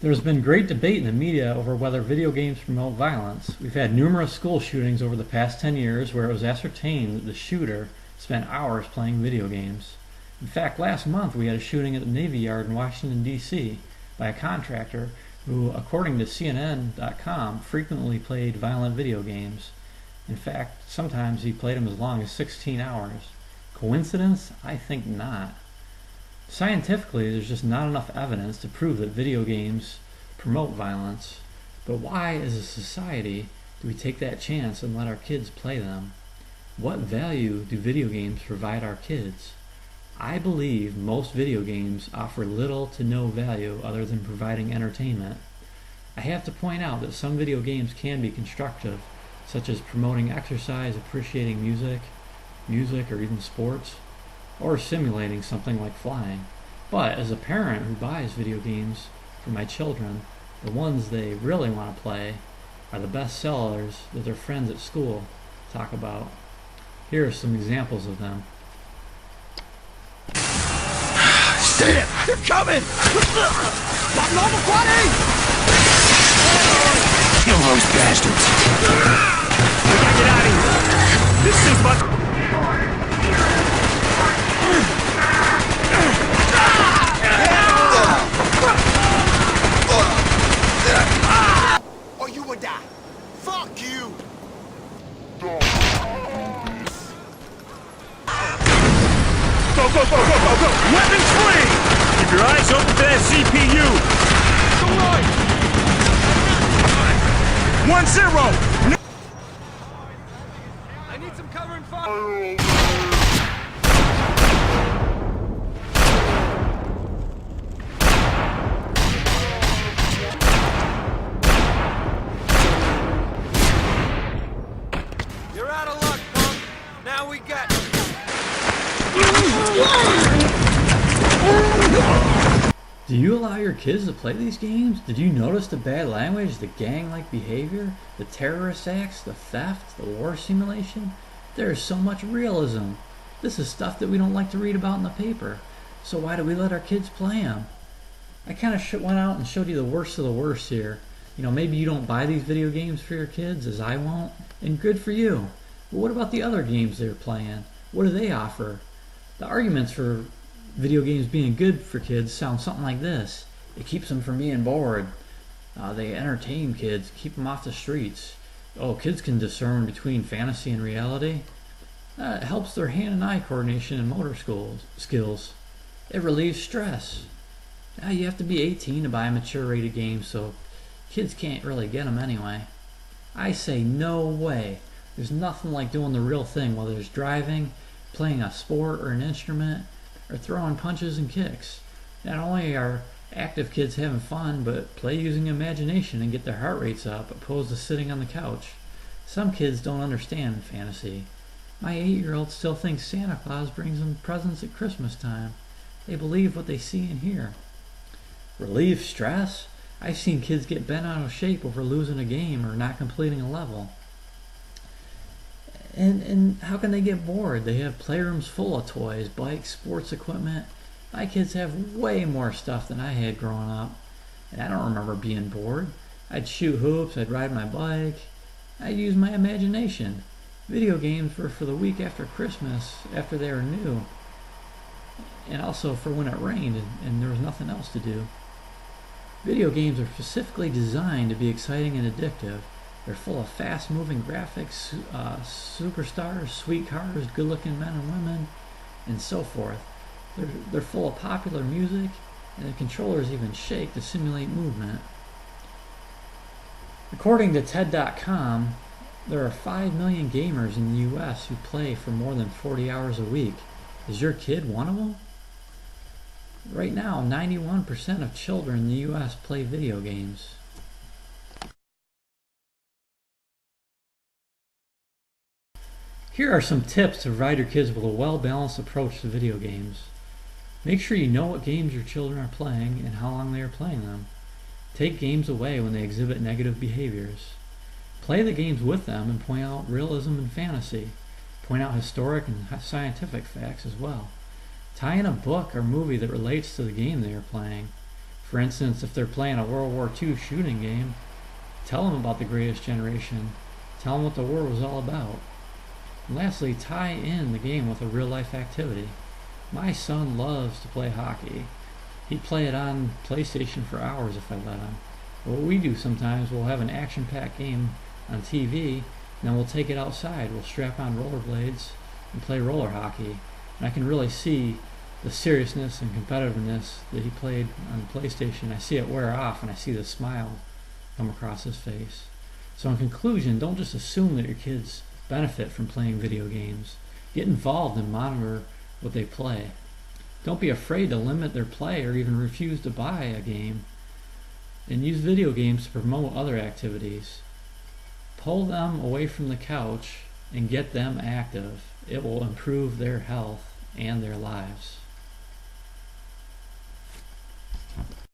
There's been great debate in the media over whether video games promote violence. We've had numerous school shootings over the past 10 years where it was ascertained that the shooter spent hours playing video games. In fact, last month we had a shooting at the Navy Yard in Washington, D.C. by a contractor who, according to CNN.com, frequently played violent video games. In fact, sometimes he played them as long as 16 hours. Coincidence? I think not. Scientifically, there's just not enough evidence to prove that video games promote violence. But why, as a society, do we take that chance and let our kids play them? What value do video games provide our kids? I believe most video games offer little to no value other than providing entertainment. I have to point out that some video games can be constructive, such as promoting exercise, appreciating music, or even sports, or simulating something like flying. But as a parent who buys video games for my children, the ones they really want to play are the best sellers that their friends at school talk about. Here are some examples of them. Damn, they're coming! Got normal quality! Kill those bastards! We gotta get out of here! This is much... Or you would die. Fuck you! Go, go, go, go, go, go! Weapons free! Keep your eyes open to that CPU! Go right! 1-0! I need some cover and fire! You're out of luck, punk. Now we got... Do you allow your kids to play these games? Did you notice the bad language, the gang-like behavior, the terrorist acts, the theft, the war simulation? There is so much realism. This is stuff that we don't like to read about in the paper. So why do we let our kids play them? I kind of went out and showed you the worst of the worst here. You know, maybe you don't buy these video games for your kids, as I won't, and good for you. But what about the other games they're playing? What do they offer? The arguments for video games being good for kids sound something like this. It keeps them from being bored. They entertain kids, keep them off the streets. Oh, kids can discern between fantasy and reality. It helps their hand and eye coordination and motor skills. It relieves stress. You have to be 18 to buy a mature rated game, so kids can't really get them anyway. I say no way. There's nothing like doing the real thing, whether it's driving, playing a sport or an instrument, or throwing punches and kicks. Not only are active kids having fun, but play using imagination and get their heart rates up, opposed to sitting on the couch. Some kids don't understand fantasy. My 8-year-old still thinks Santa Claus brings them presents at Christmas time. They believe what they see and hear. Relieve stress? I've seen kids get bent out of shape over losing a game or not completing a level. And how can they get bored? They have playrooms full of toys, bikes, sports equipment. My kids have way more stuff than I had growing up. And I don't remember being bored. I'd shoot hoops, I'd ride my bike. I'd use my imagination. Video games were for the week after Christmas, after they were new. And also for when it rained and there was nothing else to do. Video games are specifically designed to be exciting and addictive. They're full of fast-moving graphics, superstars, sweet cars, good-looking men and women, and so forth. They're full of popular music, and the controllers even shake to simulate movement. According to TED.com, there are 5 million gamers in the U.S. who play for more than 40 hours a week. Is your kid one of them? Right now, 91% of children in the U.S. play video games. Here are some tips to provide your kids with a well-balanced approach to video games. Make sure you know what games your children are playing and how long they are playing them. Take games away when they exhibit negative behaviors. Play the games with them and point out realism and fantasy. Point out historic and scientific facts as well. Tie in a book or movie that relates to the game they are playing. For instance, if they're playing a World War II shooting game, tell them about the greatest generation. Tell them what the war was all about. And lastly, tie in the game with a real-life activity. My son loves to play hockey. He'd play it on PlayStation for hours if I let him. But what we do sometimes, we'll have an action-packed game on TV, and then we'll take it outside. We'll strap on rollerblades and play roller hockey. And I can really see the seriousness and competitiveness that he played on the PlayStation. I see it wear off, and I see the smile come across his face. So in conclusion, don't just assume that your kids benefit from playing video games. Get involved and monitor what they play. Don't be afraid to limit their play or even refuse to buy a game. And use video games to promote other activities. Pull them away from the couch and get them active. It will improve their health and their lives.